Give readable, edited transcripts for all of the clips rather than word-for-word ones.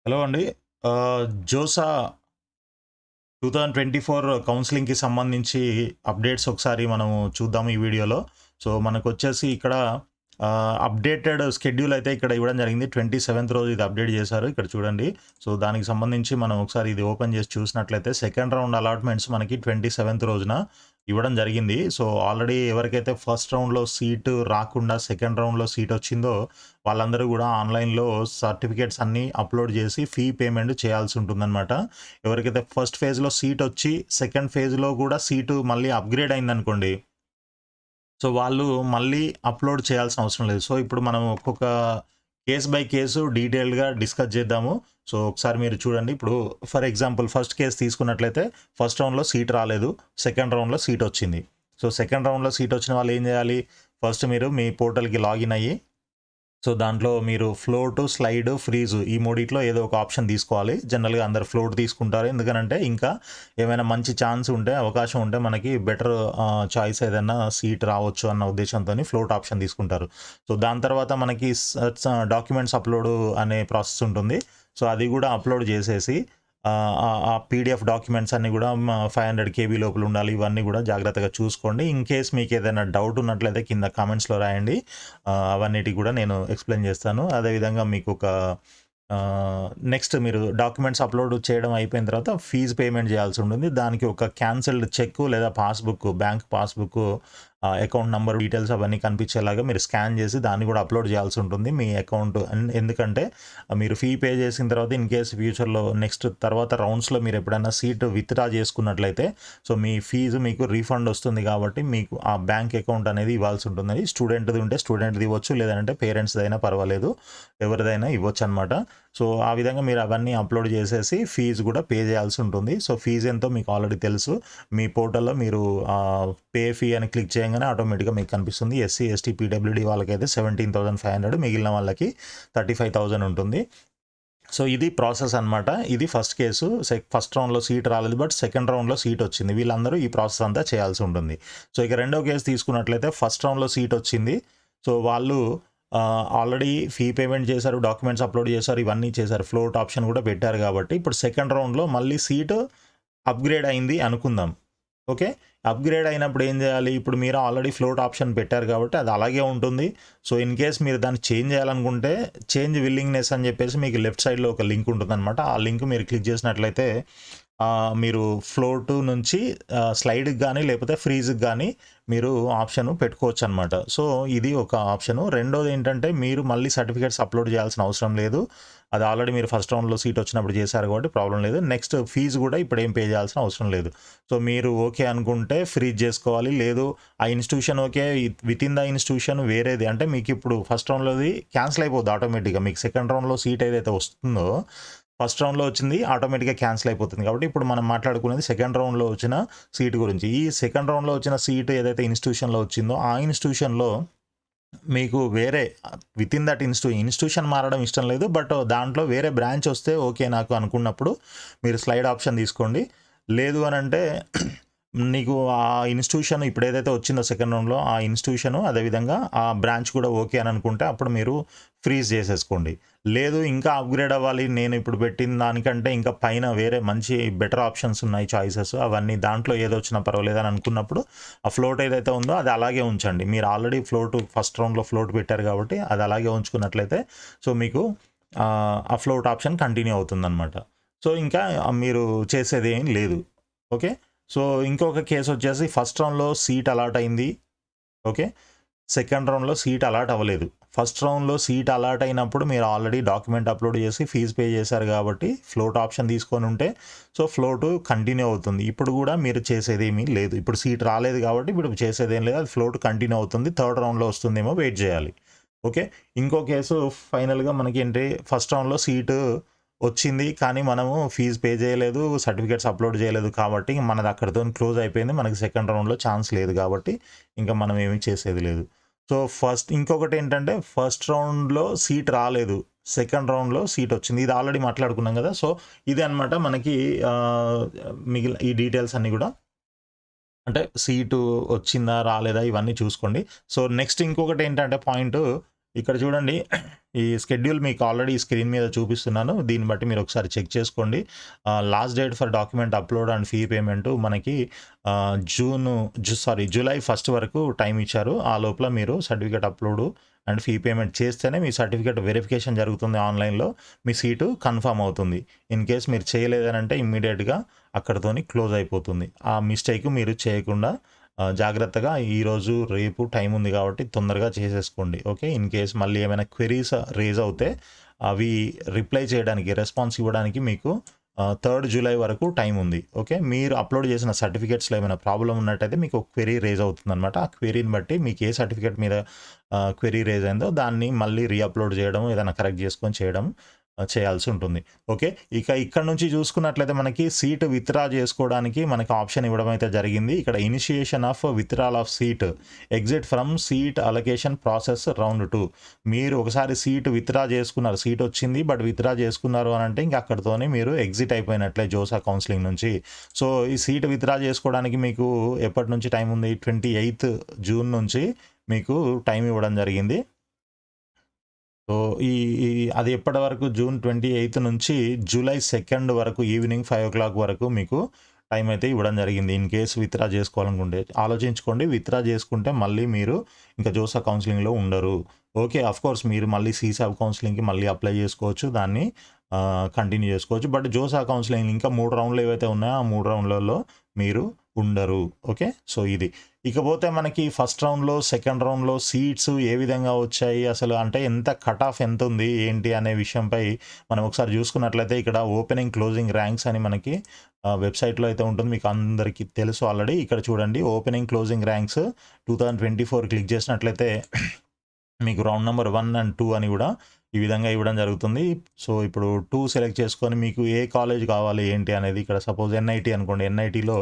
Hello అండి. JoSAA 2024 కౌన్సెలింగ్‌కి సంబంధించి updates ఒకసారి మనము చూద్దాం ఈ వీడియోలో. సో, మనకొచ్చేసి ఇక్కడ అప్డేటెడ్ షెడ్యూల్ అయితే ఇక్కడ ఇవ్వడం జరిగింది. 27థ్ రోజు ఇది అప్డేట్ చేశారు. ఇక్కడ చూడండి. సో, దానికి సంబంధించి మనం ఒకసారి ఇది ఓపెన్ చేసి చూసినట్లయితే సెకండ్ రౌండ్ అలాట్‌మెంట్స్ మనకి 27థ్ రోజున ఇవ్వడం జరిగింది. సో, ఆల్రెడీ ఎవరికైతే ఫస్ట్ రౌండ్‌లో సీటు రాకుండా సెకండ్ రౌండ్‌లో సీటొచ్చిందో వాళ్ళందరూ గూడా ఆన్‌లైన్‌లో సర్టిఫికేట్స్ అన్నీ అప్‌లోడ్ చేసి ఫీ పేమెంట్ చేయాల్సి ఉంటుందనమాట. ఎవరికైతే ఫస్ట్ ఫేజ్‌లో సీటొచ్చి సెకండ్ ఫేజ్‌లో గూడా సీటు మళ్ళీ అప్‌గ్రేడ్ అయిందనుకోండి. సో, వాళ్ళు మళ్ళీ అప్‌లోడ్ చేయాల్సిన అవసరం లేదు. సో, ఇప్పుడు మనం ఒక్కొక్క కేస్ బై కేసు డీటెయిల్డ్‌గా డిస్కస్ చేద్దాము. సో, ఒకసారి మీరు చూడండి. ఇప్పుడు ఫర్ ఎగ్జాంపుల్ ఫస్ట్ కేస్ తీసుకున్నట్లయితే ఫస్ట్ రౌండ్‌లో సీట్ రాలేదు. సెకండ్ రౌండ్‌లో సీటొచ్చింది. సో, సెకండ్ రౌండ్‌లో సీటొచ్చిన వాళ్ళు ఏం చేయాలి? ఫస్ట్ మీరు మీ పోర్టల్‌కి లాగిన్ అయ్యి సో, దాంట్లో మీరు ఫ్లోట్, స్లైడ్, ఫ్రీజ్ ఈ మూడిట్లో ఏదో ఒక ఆప్షన్ తీసుకోవాలి. జనరల్‌గా అందరూ ఫ్లోట్ తీసుకుంటారు. ఎందుకనంటే ఇంకా ఏమైనా మంచి ఛాన్స్ ఉంటే, అవకాశం ఉంటే మనకి బెటర్ చాయిస్ ఏదన్నా సీట్ రావచ్చు అన్న ఉద్దేశంతోని ఫ్లోట్ ఆప్షన్ తీసుకుంటారు. సో, దాని తర్వాత మనకి డాక్యుమెంట్స్ అప్‌లోడ్ అనే ప్రాసెస్ ఉంటుంది. సో, అది కూడా అప్‌లోడ్ చేసేసి ఆ పీడీఎఫ్ డాక్యుమెంట్స్ అన్నీ కూడా 500 కేబీ లోపల ఉండాలి. ఇవన్నీ కూడా జాగ్రత్తగా చూసుకోండి. ఇన్ కేస్ మీకు ఏదైనా డౌట్ ఉన్నట్లయితే కింద కామెంట్స్‌లో రాయండి. అవన్నిటికి కూడా నేను ఎక్స్‌ప్లెయిన్ చేస్తాను. అదేవిధంగా మీకు ఒక నెక్స్ట్ మీరు డాక్యుమెంట్స్ అప్‌లోడ్ చేయడం అయిపోయిన తర్వాత ఫీజ్ పేమెంట్ చేయాల్సి ఉంటుంది. దానికి ఒక క్యాన్సెల్డ్ చెక్కు లేదా passbook, bank passbook account number details అవన్నీ కనిపించేలాగా మీరు స్కాన్ చేసి దాన్ని కూడా అప్‌లోడ్ చేయాల్సి ఉంటుంది మీ అకౌంట్. ఎందుకంటే మీరు ఫీ పే చేసిన తర్వాత ఇన్ కేస్ ఫ్యూచర్‌లో నెక్స్ట్ తర్వాత రౌండ్స్‌లో మీరు ఎప్పుడైనా సీట్ విత్‌డ్రా చేసుకున్నట్లయితే సో, మీ ఫీజు మీకు రీఫండ్ వస్తుంది కాబట్టి మీకు ఆ బ్యాంక్ అకౌంట్ అనేది ఇవ్వాల్సి ఉంటుందని స్టూడెంట్‌ది ఉంటే స్టూడెంట్‌ది ఇవ్వచ్చు. లేదంటే పేరెంట్స్‌దైనా పర్వాలేదు. ఎవరిదైనా ఇవ్వచ్చనమాట. సో, ఆ విధంగా మీరు అవన్నీ అప్‌లోడ్ చేసేసి ఫీజు కూడా పే చేయాల్సి ఉంటుంది. సో, ఫీజ్ ఎంతో మీకు ఆల్రెడీ తెలుసు. మీ పోర్టల్‌లో మీరు పే ఫీ అని క్లిక్ చేయంగానే ఆటోమేటిక్‌గా మీకు కనిపిస్తుంది. ఎస్సీ, ఎస్టీ, పీడబ్ల్యూడీ వాళ్ళకైతే 17,500 మిగిలిన వాళ్ళకి 35,000 ఉంటుంది. సో, ఇది ప్రాసెస్ అనమాట. ఇది ఫస్ట్ కేసు. ఫస్ట్ రౌండ్‌లో సీట్ రాలేదు. బట్ సెకండ్ రౌండ్‌లో సీటొచ్చింది. వీళ్ళందరూ ఈ ప్రాసెస్ అంతా చేయాల్సి ఉంటుంది. సో, ఇక రెండో కేసు తీసుకున్నట్లయితే ఫస్ట్ రౌండ్‌లో సీటొచ్చింది. సో, వాళ్ళు ఆల్రెడీ ఫీ పేమెంట్ చేశారు, డాక్యుమెంట్స్ అప్‌లోడ్ చేశారు, ఇవన్నీ చేశారు. ఫ్లోట్ ఆప్షన్ కూడా పెట్టారు కాబట్టి ఇప్పుడు సెకండ్ రౌండ్‌లో మళ్ళీ సీటు అప్‌గ్రేడ్ అయింది అనుకుందాం. ఓకే. అప్‌గ్రేడ్ అయినప్పుడు ఏం చేయాలి? ఇప్పుడు మీరు ఆల్రెడీ ఫ్లోట్ ఆప్షన్ పెట్టారు కాబట్టి అది అలాగే ఉంటుంది. సో, ఇన్ కేస్ మీరు దాన్ని చేంజ్ చేయాలనుకుంటే చేంజ్ విల్లింగ్‌నెస్ అని చెప్పేసి మీకు లెఫ్ట్ సైడ్‌లో ఒక లింక్ ఉంటుందనమాట. ఆ లింక్ మీరు క్లిక్ చేసినట్లయితే మీరు ఫ్లోట్ నుంచి స్లైడ్‌కి గానీ లేకపోతే ఫ్రీజ్‌కి గానీ మీరు ఆప్షన్ పెట్టుకోవచ్చనమాట. సో, ఇది ఒక ఆప్షను. రెండోదేంటంటే మీరు మళ్ళీ సర్టిఫికేట్స్ అప్‌లోడ్ చేయాల్సిన అవసరం లేదు. అది ఆల్రెడీ మీరు ఫస్ట్ రౌండ్‌లో సీట్ వచ్చినప్పుడు చేశారు కాబట్టి ప్రాబ్లమ్ లేదు. నెక్స్ట్ ఫీజు కూడా ఇప్పుడేం పే చేయాల్సిన అవసరం లేదు. సో, మీరు ఓకే అనుకుంటే ఫ్రీజ్ చేసుకోవాలి. లేదు ఆ institution okay. Within the institution వేరేది అంటే మీకిప్పుడు ఫస్ట్ రౌండ్‌లోది క్యాన్సిల్ అయిపోద్ది ఆటోమేటిక్‌గా. మీకు సెకండ్ రౌండ్‌లో సీట్ ఏదైతే వస్తుందో, ఫస్ట్ రౌండ్‌లో వచ్చింది ఆటోమేటిక్‌గా క్యాన్సిల్ అయిపోతుంది. కాబట్టి ఇప్పుడు మనం మాట్లాడుకునేది సెకండ్ రౌండ్‌లో వచ్చిన సీట్ గురించి. ఈ సెకండ్ రౌండ్‌లో వచ్చిన సీట్ ఏదైతే ఇన్‌స్టిట్యూషన్‌లో వచ్చిందో, ఆ ఇన్‌స్టిట్యూషన్‌లో మీకు వేరే వితిన్ దట్ ఇన్‌స్టిట్యూషన్ మారడం ఇష్టం లేదు. బట్ దాంట్లో వేరే బ్రాంచ్ వస్తే ఓకే నాకు అనుకున్నప్పుడు మీరు స్లైడ్ ఆప్షన్ తీసుకోండి. లేదు అనంటే నీకు ఆ ఇన్‌స్టిట్యూషన్ ఇప్పుడేదైతే వచ్చిందో సెకండ్ రౌండ్‌లో ఆ ఇన్‌స్టిట్యూషను అదేవిధంగా ఆ బ్రాంచ్ కూడా ఓకే అని అనుకుంటే అప్పుడు మీరు ఫ్రీజ్ చేసేసుకోండి. లేదు ఇంకా అప్‌గ్రేడ్ అవ్వాలి నేను ఇప్పుడు పెట్టిన దానికంటే ఇంకా పైన వేరే మంచి బెటర్ ఆప్షన్స్ ఉన్నాయి చాయిసెస్ అవన్నీ దాంట్లో ఏదొచ్చినా పర్వాలేదని అనుకున్నప్పుడు ఆ ఫ్లోట్ ఏదైతే ఉందో అది అలాగే ఉంచండి. మీరు ఆల్రెడీ ఫ్లోట్ ఫస్ట్ రౌండ్‌లో ఫ్లోట్ పెట్టారు కాబట్టి అది అలాగే ఉంచుకున్నట్లయితే సో, మీకు ఆ ఫ్లోట్ ఆప్షన్ కంటిన్యూ అవుతుందనమాట. సో, ఇంకా మీరు చేసేదేం లేదు. ఓకే. సో, ఇంకొక కేసొచ్చేసి ఫస్ట్ రౌండ్‌లో సీట్ అలాట్ అయింది. ఓకే. సెకండ్ రౌండ్‌లో సీట్ అలాట్ అవ్వలేదు. ఫస్ట్ రౌండ్‌లో సీట్ అలాట్ అయినప్పుడు మీరు ఆల్రెడీ డాక్యుమెంట్ అప్‌లోడ్ చేసి ఫీజ్ పే చేశారు కాబట్టి ఫ్లోట్ ఆప్షన్ తీసుకొనుంటే సో, ఫ్లోటు కంటిన్యూ అవుతుంది. ఇప్పుడు గూడా మీరు చేసేదేమీ లేదు. ఇప్పుడు సీట్ రాలేదు కాబట్టి ఇప్పుడు చేసేదేం లేదు. అది ఫ్లోట్ కంటిన్యూ అవుతుంది. థర్డ్ రౌండ్‌లో వస్తుందేమో వెయిట్ చేయాలి. ఓకే. ఇంకో కేసు ఫైనల్‌గా మనకేంటి ఫస్ట్ రౌండ్‌లో సీటు వచ్చింది. కానీ మనము ఫీజ్ పే చేయలేదు. సర్టిఫికేట్స్ అప్‌లోడ్ చేయలేదు కాబట్టి మనది అక్కడితోని క్లోజ్ అయిపోయింది. మనకి సెకండ్ రౌండ్‌లో ఛాన్స్ లేదు కాబట్టి ఇంకా మనం ఏమి చేసేది లేదు. సో, ఇంకొకటేంటంటే ఫస్ట్ రౌండ్‌లో సీట్ రాలేదు. సెకండ్ రౌండ్‌లో సీట్ వచ్చింది. ఇది ఆల్రెడీ మాట్లాడుకున్నాం గదా! సో, ఇది అన్నమాట మనకి ఆహ్, ఈ డీటెయిల్స్ అన్నీ గూడా అంటే సీటు వచ్చిందా? రాలేదా? ఇవన్నీ చూసుకోండి. సో, నెక్స్ట్ ఇంకొకటేంటంటే పాయింటు ఇక్కడ చూడండి ఈ షెడ్యూల్ మీకు ఆల్రెడీ స్క్రీన్ మీద చూపిస్తున్నాను. దీన్ని బట్టి మీరు ఒకసారి చెక్ చేసుకోండి. Last date for document upload and fee payment మనకి జూలై 1 వరకు టైం ఇచ్చారు. ఆ లోపల మీరు certificate upload and fee payment చేస్తేనే మీ సర్టిఫికేట్ వెరిఫికేషన్ జరుగుతుంది ఆన్లైన్‌లో. మీ సీటు కన్ఫర్మ్ అవుతుంది. ఇన్ కేస్ మీరు చేయలేదనంటే ఇమ్మీడియేట్‌గా అక్కడితోని క్లోజ్ అయిపోతుంది. ఆ మిస్టేక్ మీరు చేయకుండా జాగ్రత్తగా ఈరోజు రేపు టైం ఉంది కాబట్టి తొందరగా చేసేసుకోండి. ఓకే. ఇన్ కేస్ మళ్ళీ ఏమైనా క్వెరీస్ రేజ్ అవుతే అవి రిప్లై చేయడానికి, రెస్పాన్స్ ఇవ్వడానికి మీకు 3 జూలై వరకు టైం ఉంది. ఓకే. మీరు అప్లోడ్ చేసిన సర్టిఫికేట్స్లో ఏమైనా ప్రాబ్లమ్ ఉన్నట్టయితే మీకు ఒక క్వెరీ రేజ్ అవుతుందన్నమాట. ఆ క్వెరీని బట్టి మీకు ఏ సర్టిఫికేట్ మీద క్వెరీ రేజ్ అయిందో దాన్ని మళ్ళీ రీఅప్లోడ్ చేయడం, ఏదైనా కరెక్ట్ చేసుకొని చేయడం చేయాల్సి ఉంటుంది. ఓకే. ఇక ఇక్కడ నుంచి చూసుకున్నట్లయితే మనకి సీట్ విత్‌డ్రా చేసుకోవడానికి మనకి ఆప్షన్ ఇవ్వడం అయితే జరిగింది. ఇక్కడ initiation of withdrawal of seat, exit from seat allocation process round 2. మీరు ఒకసారి సీట్ విత్‌డ్రా చేసుకున్నారు. సీట్ వచ్చింది బట్ విత్‌డ్రా చేసుకున్నారు అని అంటే ఇంక అక్కడితోనే మీరు ఎగ్జిట్ అయిపోయినట్లే జోసా కౌన్సిలింగ్ నుంచి. సో ఈ సీట్ విత్‌డ్రా చేసుకోవడానికి మీకు ఎప్పటి నుంచి టైం ఉంది? 28 జూన్ నుంచి మీకు టైం ఇవ్వడం జరిగింది. సో, ఈ ఈ అది ఎప్పటి వరకు జూన్ 28 నుంచి జూలై 2 వరకు ఈవినింగ్ 5:00 వరకు మీకు టైం అయితే ఇవ్వడం జరిగింది. ఇన్ కేస్ విత్‌డ్రా చేసుకోవాలనుకుంటే ఆలోచించుకోండి. విత్‌డ్రా చేసుకుంటే మళ్ళీ మీరు ఇంకా జోసా కౌన్సిలింగ్‌లో ఉండరు. ఓకే. ఆఫ్‌కోర్స్ మీరు మళ్ళీ సీసాబ్ కౌన్సిలింగ్‌కి మళ్ళీ అప్లై చేసుకోవచ్చు. దాన్ని కంటిన్యూ చేసుకోవచ్చు. బట్ జోసా కౌన్సిలింగ్ ఇంకా 3 రౌండ్లు ఏవైతే ఉన్నాయో ఆ 3 రౌండ్లలో మీరు ఉండరు. ఓకే. సో, ఇది. ఇకపోతే మనకి ఫస్ట్ రౌండ్‌లో, సెకండ్ రౌండ్‌లో సీట్స్ ఏ విధంగా వచ్చాయి అసలు అంటే ఎంత కట్ ఆఫ్ ఎంతుంది? ఏంటి? అనే విషయంపై మనం ఒకసారి చూసుకున్నట్లయితే ఇక్కడ ఓపెనింగ్, క్లోజింగ్ ర్యాంక్స్ అని మనకి వెబ్‌సైట్‌లో అయితే ఉంటుంది. మీకు అందరికీ తెలుసు ఆల్రెడీ. ఇక్కడ చూడండి ఓపెనింగ్, క్లోజింగ్ ర్యాంక్స్ 2024 క్లిక్ చేసినట్లయితే మీకు రౌండ్ నంబర్ 1 అండ్ 2 అని కూడా ఈ విధంగా ఇవ్వడం జరుగుతుంది. సో, ఇప్పుడు 2 సెలెక్ట్ చేసుకొని మీకు ఏ కాలేజ్ కావాలి ఏంటి అనేది ఇక్కడ సపోజ్ ఎన్ఐటీ అనుకోండి. ఎన్ఐటీలో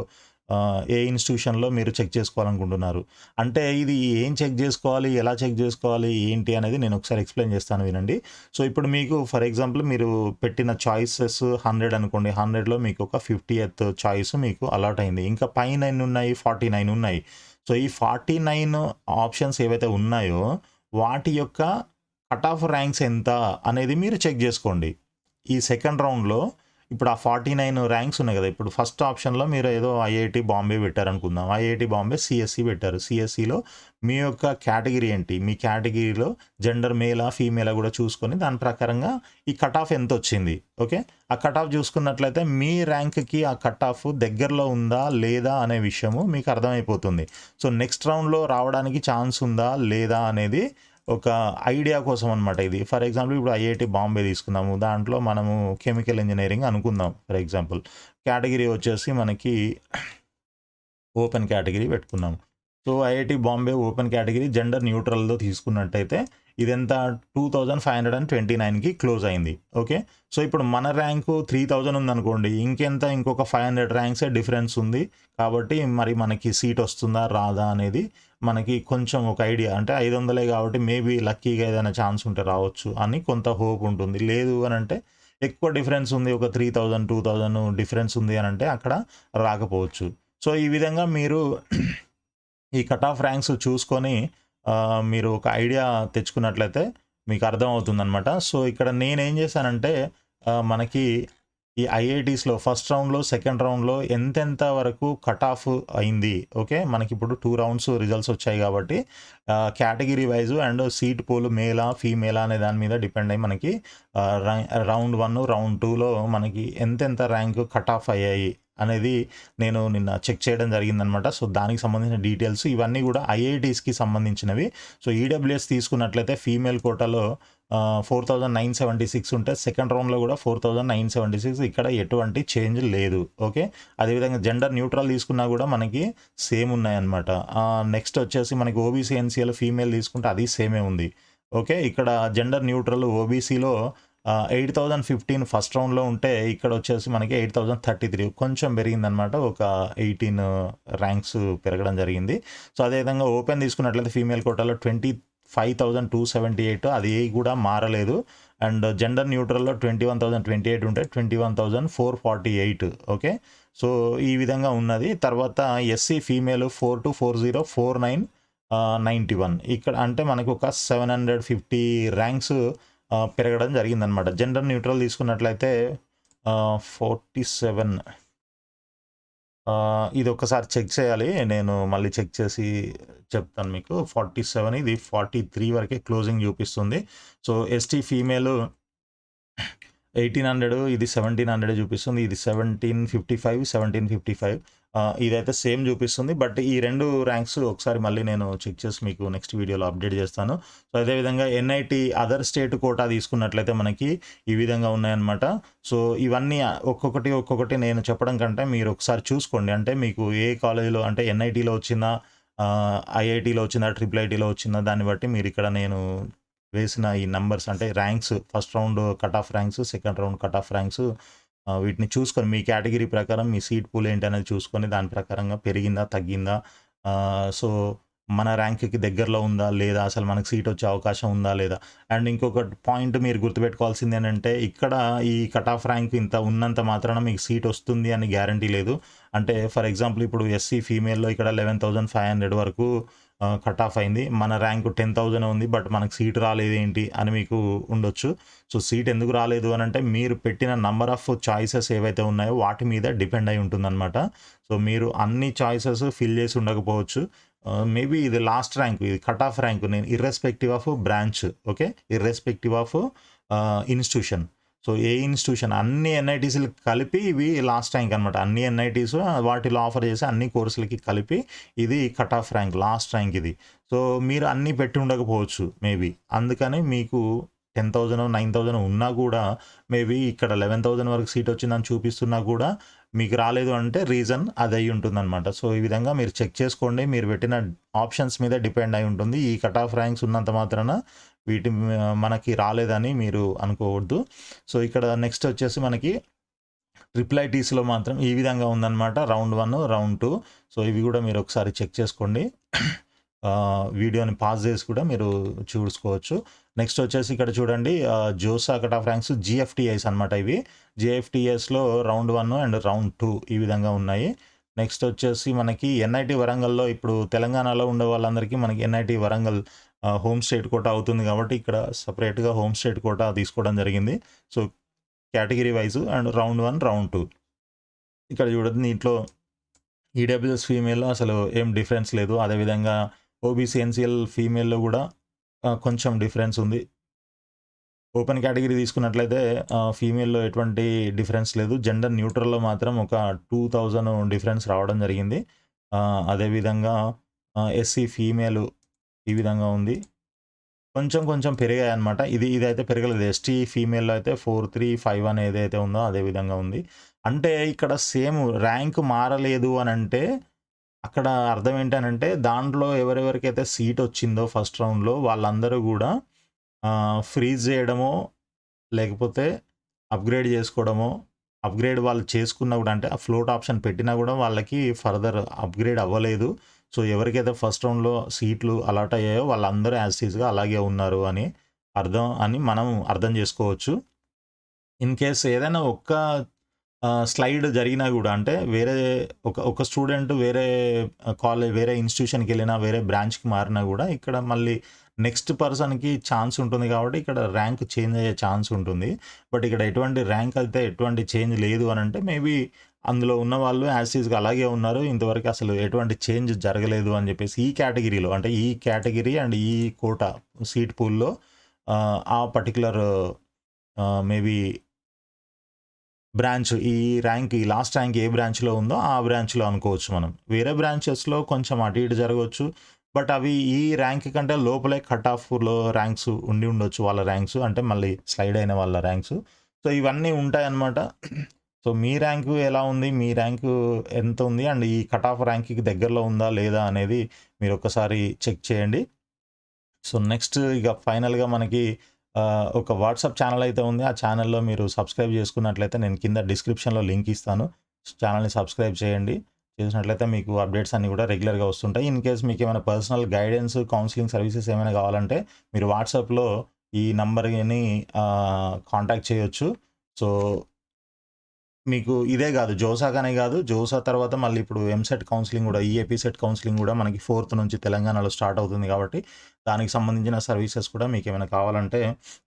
ఏ ఇన్‌స్టిట్యూషన్‌లో మీరు చెక్ చేసుకోవాలనుకుంటున్నారు. అంటే ఇది ఏం చెక్ చేసుకోవాలి? ఎలా చెక్ చేసుకోవాలి? ఏంటి? అనేది నేను ఒకసారి ఎక్స్‌ప్లెయిన్ చేస్తాను వినండి. సో, ఇప్పుడు మీకు ఫర్ ఎగ్జాంపుల్ మీరు పెట్టిన చాయిసెస్ 100 అనుకోండి. 100లో మీకు ఒక 50th చాయిస్ మీకు అలాట్ అయింది. ఇంకా పైన ఎన్ని ఉన్నాయి? 49 ఉన్నాయి. సో, ఈ 49 ఆప్షన్స్ ఏవైతే ఉన్నాయో వాటి యొక్క కట్ ఆఫ్ ర్యాంక్స్ ఎంత అనేది మీరు చెక్ చేసుకోండి. ఈ సెకండ్ రౌండ్‌లో ఇప్పుడు ఆ 49 ర్యాంక్స్ ఉన్నాయి కదా! ఇప్పుడు ఫస్ట్ ఆప్షన్‌లో మీరు ఏదో ఐఐటీ బాంబే పెట్టారనుకుందాం. ఐఐటీ బాంబే సీఎస్‌ఈ పెట్టారు. సీఎస్‌ఈలో మీ యొక్క కేటగిరీ ఏంటి? మీ కేటగిరీలో జెండర్ మేలా, ఫీమేలా కూడా చూసుకొని దాని ప్రకారంగా ఈ కట్ ఆఫ్ ఎంతొచ్చింది. ఓకే. ఆ కట్ ఆఫ్ చూసుకున్నట్లయితే మీ ర్యాంక్‌కి ఆ కట్ ఆఫ్ దగ్గరలో ఉందా? లేదా? అనే విషయము మీకు అర్థమైపోతుంది. సో, నెక్స్ట్ రౌండ్‌లో రావడానికి ఛాన్స్ ఉందా? లేదా? అనేది ఒక ఐడియా కోసం అనమాట ఇది. ఫర్ ఎగ్జాంపుల్ ఇప్పుడు ఐఐటీ బాంబే తీసుకుందాము. దాంట్లో మనము కెమికల్ ఇంజినీరింగ్ అనుకుందాం ఫర్ ఎగ్జాంపుల్. కేటగిరీ వచ్చేసి మనకి ఓపెన్ కేటగిరీ పెట్టుకున్నాము. So, IIT Bombay open category gender న్యూట్రల్‌లో తీసుకున్నట్టయితే ఇదెంత 2529కి క్లోజ్ అయింది. ఓకే. సో, ఇప్పుడు మన ర్యాంకు 3000 ఉందనుకోండి. ఇంకెంత ఇంకొక 500 ర్యాంక్సే డిఫరెన్స్ ఉంది. కాబట్టి మరి మనకి సీట్ వస్తుందా? రాదా? అనేది మనకి కొంచెం ఒక ఐడియా అంటే 500 కాబట్టి మేబీ లక్కీగా ఏదైనా ఛాన్స్ ఉంటే రావచ్చు అని కొంత హోప్ ఉంటుంది. లేదు అనంటే ఎక్కువ డిఫరెన్స్ ఉంది. ఒక 3000, 2000 డిఫరెన్స్ ఉంది అనంటే అక్కడ రాకపోవచ్చు. సో, ఈ విధంగా మీరు ఈ కట్ ఆఫ్ ర్యాంక్స్ చూసుకొని మీరు ఒక ఐడియా తెచ్చుకున్నట్లయితే మీకు అర్థమవుతుందనమాట. సో, ఇక్కడ నేనేం చేశానంటే మనకి ఈ ఐఐటీస్‌లో ఫస్ట్ రౌండ్‌లో, సెకండ్ రౌండ్‌లో ఎంతెంత వరకు కట్ ఆఫ్ అయింది. ఓకే. మనకిప్పుడు 2 రౌండ్స్ రిజల్ట్స్ వచ్చాయి కాబట్టి category wise and seat pool మేలా, ఫీమేలా అనే దాని మీద డిపెండ్ అయ్యి మనకి రౌండ్ 1, రౌండ్ 2లో మనకి ఎంతెంత ర్యాంక్ కట్ ఆఫ్ అయ్యాయి అనేది నేను నిన్న చెక్ చేయడం జరిగిందనమాట. సో, దానికి సంబంధించిన డీటెయిల్స్ ఇవన్నీ కూడా ఐఐటీస్‌కి సంబంధించినవి. సో, ఈడబ్ల్యూఎస్ తీసుకున్నట్లయితే ఫీమేల్ కోటాలో 4976 ఉంటే సెకండ్ రౌండ్‌లో కూడా 4976 ఇక్కడ ఎటువంటి చేంజ్ లేదు. ఓకే. అదేవిధంగా జెండర్ న్యూట్రల్ తీసుకున్నా కూడా మనకి సేమ్ ఉన్నాయన్నమాట. నెక్స్ట్ వచ్చేసి మనకి ఓబీసీ, ఎన్సీఎల్ ఫీమేల్ తీసుకుంటే అది సేమే ఉంది. ఓకే. ఇక్కడ జెండర్ న్యూట్రల్ ఓబీసీలో 8015 ఫస్ట్ రౌండ్‌లో ఉంటే ఇక్కడ వచ్చేసి మనకి 8033 కొంచెం పెరిగిందనమాట. ఒక 18 ర్యాంక్స్ పెరగడం జరిగింది. సో, అదేవిధంగా ఓపెన్ తీసుకున్నట్లయితే ఫీమేల్ కోటాలో 25,278 అది కూడా మారలేదు. అండ్ జెండర్ న్యూట్రల్‌లో 21,028 ఉంటే 21,448 ఓకే. సో, ఈ విధంగా ఉన్నది. తర్వాత ఎస్సీ ఫీమేల్ 424049 91 ఇక్కడ అంటే మనకు ఒక 750 ర్యాంక్స్ పెరగడం జరిగిందనమాట. జెండర్ న్యూట్రల్ తీసుకున్నట్లయితే 47 ఇది ఒక్కసారి చెక్ చేయాలి. నేను మళ్ళీ చెక్ చేసి చెప్తాను మీకు. 47 ఇది 43 వరకే క్లోజింగ్ చూపిస్తుంది. సో, ఎస్టీ ఫీమేల్ 1800 ఇది 1700 చూపిస్తుంది. ఇది 1755, 1755 ఇదైతే సేమ్ చూపిస్తుంది. బట్ ఈ 2 ర్యాంక్స్ ఒకసారి మళ్ళీ నేను చెక్ చేసి మీకు నెక్స్ట్ వీడియోలో అప్డేట్ చేస్తాను. సో, అదేవిధంగా ఎన్ఐటీ అదర్ స్టేట్ కోటా తీసుకున్నట్లయితే మనకి ఈ విధంగా ఉన్నాయన్నమాట. సో, ఇవన్నీ ఒక్కొక్కటి నేను చెప్పడం కంటే మీరు ఒకసారి చూసుకోండి. అంటే మీకు ఏ కాలేజీలో అంటే ఎన్ఐటీలో వచ్చిందా, ఐఐటీలో వచ్చిందా, ట్రిపుల్ ఐటీలో వచ్చిందా, దాన్ని బట్టి మీరు ఇక్కడ నేను వేసిన ఈ నంబర్స్ అంటే ranks first round cut off ranks, second round cut off ranks వీటిని చూసుకొని మీ కేటగిరీ ప్రకారం మీ సీట్ పూల్ ఏంటి అనేది చూసుకొని దాని ప్రకారంగా పెరిగిందా, తగ్గిందా, సో మన ర్యాంక్కి దగ్గరలో ఉందా లేదా, అసలు మనకు సీట్ వచ్చే అవకాశం ఉందా లేదా. అండ్ ఇంకొక పాయింట్ మీరు గుర్తుపెట్టుకోవాల్సింది ఏంటంటే ఇక్కడ ఈ కట్ ఆఫ్ ర్యాంక్ ఇంత ఉన్నంత మాత్రాన మీకు సీట్ వస్తుంది అని గ్యారంటీ లేదు. అంటే ఫర్ ఎగ్జాంపుల్ ఇప్పుడు ఎస్సీ ఫీమేల్లో ఇక్కడ 11,500 వరకు కట్ ఆఫ్ అయింది. మన ర్యాంక్ 10,000 ఉంది, బట్ మనకు సీట్ రాలేదు ఏంటి అని మీకు ఉండొచ్చు. సో, సీట్ ఎందుకు రాలేదు అని అంటే మీరు పెట్టిన నంబర్ ఆఫ్ చాయిసెస్ ఏవైతే ఉన్నాయో వాటి మీద డిపెండ్ అయి ఉంటుందన్నమాట. సో, మీరు అన్ని చాయిసెస్ ఫిల్ చేసి ఉండకపోవచ్చు. మేబీ ఇది లాస్ట్ ర్యాంక్, ఇది కట్ ఆఫ్ ర్యాంక్. నేను irrespective of branch, okay, irrespective of institution. So, A institution అన్ని ఎన్ఐటీస్లు కలిపి ఇవి లాస్ట్ ర్యాంక్ అనమాట. అన్ని ఎన్ఐటీస్ వాటిలో ఆఫర్ చేసే అన్ని కోర్సులకి కలిపి ఇది cut off rank, last rank ఇది. సో, మీరు అన్నీ పెట్టి ఉండకపోవచ్చు మేబీ. అందుకని మీకు 10,000, 9,000 ఉన్నా కూడా మేబీ ఇక్కడ 11,000 వరకు సీట్ వచ్చిందని చూపిస్తున్నా కూడా మీకు రాలేదు అంటే రీజన్ అది అయి ఉంటుందన్నమాట. సో, ఈ విధంగా మీరు చెక్ చేసుకోండి. మీరు పెట్టిన ఆప్షన్స్ మీద డిపెండ్ అయి ఉంటుంది. ఈ కట్ ఆఫ్ ర్యాంక్స్ ఉన్నంత మాత్రాన వీటి మనకి రాలేదని మీరు అనుకోవద్దు. సో, ఇక్కడ నెక్స్ట్ వచ్చేసి మనకి ట్రిపుల్ ఐటీస్లో మాత్రం ఈ విధంగా ఉందన్నమాట. Round 1, round 2. సో, ఇవి కూడా మీరు ఒకసారి చెక్ చేసుకోండి. వీడియోని పాజ్ చేసి కూడా మీరు చూసుకోవచ్చు. నెక్స్ట్ వచ్చేసి ఇక్కడ చూడండి, JoSAA cut off ranks GFTIs అనమాట. ఇవి జిఎఫ్టిఎస్లో రౌండ్ 1 అండ్ రౌండ్ 2 ఈ విధంగా ఉన్నాయి. నెక్స్ట్ వచ్చేసి మనకి ఎన్ఐటి వరంగల్లో ఇప్పుడు తెలంగాణలో ఉండే వాళ్ళందరికీ మనకి NIT Warangal home state quota అవుతుంది కాబట్టి ఇక్కడ సపరేట్గా హోమ్ స్టేట్ కోటా తీసుకోవడం జరిగింది. So, category wise and round 1, round 2 ఇక్కడ చూడండి. దీంట్లో ఈడబ్ల్యూఎస్ ఫీమేల్లో అసలు ఏం డిఫరెన్స్ లేదు. అదేవిధంగా ఓబీసీ ఎన్సీఎల్ ఫీమేల్లో కూడా కొంచెం డిఫరెన్స్ ఉంది. ఓపెన్ కేటగిరీ తీసుకున్నట్లయితే ఫీమేల్లో ఎటువంటి డిఫరెన్స్ లేదు. జెండర్ న్యూట్రల్లో మాత్రం ఒక 2,000 డిఫరెన్స్ రావడం జరిగింది. అదేవిధంగా ఎస్సీ ఫీమేల్ ఈ విధంగా ఉంది. కొంచెం పెరిగాయి అనమాట. ఇదైతే పెరగలేదు. ఎస్టీ ఫీమేల్లో అయితే 4,351 ఏదైతే ఉందో అదే విధంగా ఉంది. అంటే ఇక్కడ సేమ్ ర్యాంక్ మారలేదు అని అంటే అక్కడ అర్థం ఏంటనంటే దాంట్లో ఎవరెవరికైతే సీట్ వచ్చిందో ఫస్ట్ రౌండ్లో వాళ్ళందరూ కూడా ఫ్రీజ్ చేయడమో లేకపోతే అప్గ్రేడ్ చేసుకోవడమో, అప్గ్రేడ్ వాళ్ళు చేసుకున్నా కూడా అంటే ఆ ఫ్లోట్ ఆప్షన్ పెట్టినా కూడా వాళ్ళకి ఫర్దర్ అప్గ్రేడ్ అవ్వలేదు. సో, ఎవరికైతే ఫస్ట్ రౌండ్లో సీట్లు అలాట్ అయ్యాయో వాళ్ళందరూ యాజ్ టీజ్గా అలాగే ఉన్నారు అని మనం అర్థం చేసుకోవచ్చు. ఇన్ కేస్ ఏదైనా ఒక్క స్లైడ్ జరిగినా కూడా అంటే వేరే ఒక స్టూడెంట్ వేరే వేరే ఇన్స్టిట్యూషన్కి వెళ్ళినా, వేరే బ్రాంచ్కి మారినా కూడా ఇక్కడ మళ్ళీ నెక్స్ట్ పర్సన్కి ఛాన్స్ ఉంటుంది కాబట్టి ఇక్కడ ర్యాంక్ చేంజ్ అయ్యే ఛాన్స్ ఉంటుంది. బట్ ఇక్కడ ఎటువంటి ర్యాంక్ అయితే ఎటువంటి చేంజ్ లేదు అని అంటే మేబీ అందులో ఉన్న వాళ్ళు యాజ్ ఈజ్గా అలాగే ఉన్నారు. ఇంతవరకు అసలు ఎటువంటి చేంజ్ జరగలేదు అని చెప్పేసి ఈ కేటగిరీలో అంటే ఈ కేటగిరీ అండ్ ఈ కోటా సీట్ పూల్లో ఆ పర్టికులర్ మేబీ బ్రాంచ్ ఈ లాస్ట్ ర్యాంక్ ఏ బ్రాంచ్లో ఉందో ఆ బ్రాంచ్లో అనుకోవచ్చు మనం. వేరే బ్రాంచెస్లో కొంచెం అటు ఇటు జరగవచ్చు. బట్ అవి ఈ ర్యాంక్ కంటే లోపలే కట్ ఆఫ్లో ర్యాంక్స్ ఉండొచ్చు వాళ్ళ ర్యాంక్స్ అంటే మళ్ళీ స్లైడ్ అయిన వాళ్ళ ర్యాంక్స్. సో, ఇవన్నీ ఉంటాయన్నమాట. సో, మీ ర్యాంకు ఎలా ఉంది, మీ ర్యాంకు ఎంత ఉంది అండ్ ఈ కట్ ఆఫ్ ర్యాంక్కి దగ్గరలో ఉందా లేదా అనేది మీరు ఒకసారి చెక్ చేయండి. సో, నెక్స్ట్ ఇక ఫైనల్గా మనకి ఒక వాట్సాప్ ఛానల్ అయితే ఉంది. ఆ ఛానల్లో మీరు సబ్స్క్రైబ్ చేసుకున్నట్లయితే నేను కింద డిస్క్రిప్షన్లో లింక్ ఇస్తాను. ఛానల్ని సబ్స్క్రైబ్ చేయండి. చేసినట్లయితే మీకు అప్డేట్స్ అన్నీ కూడా రెగ్యులర్గా వస్తుంటాయి. ఇన్ కేస్ మీకు ఏమైనా పర్సనల్ గైడెన్స్, కౌన్సిలింగ్ సర్వీసెస్ ఏమైనా కావాలంటే మీరు వాట్సాప్లో ఈ నంబర్ని కాంటాక్ట్ చేయొచ్చు. సో, మీకు ఇదే గాదు. జోసాకనే గాదు. జోసా తర్వాత మళ్ళీ ఇప్పుడు ఎంసెట్ కౌన్సెలింగ్ గూడా ఈఏపీ సెట్ కౌన్సెలింగ్ గూడా మనకి 4థ్ నుంచి తెలంగాణలో స్టార్ట్ అవుతుంది గాబట్టి, దానికి సంబంధించిన సర్వీసెస్ కూడా మీకేమైనా కావాలంటే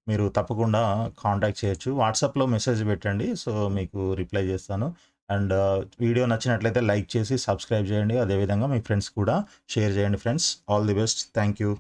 మీరు తప్పకుండా కాంటాక్ట్ చేయొచ్చు. వాట్సాప్‌లో మెసేజ్ పెట్టండి. సో, మీకు రిప్లై జేస్తాను. అండ్ వీడియో నచ్చినట్లయితే లైక్ చేసి సబ్స్క్రైబ్ చేయండి. అదేవిధంగా మీ ఫ్రెండ్స్ కూడా షేర్ చేయండి friends. All the best. Thank you.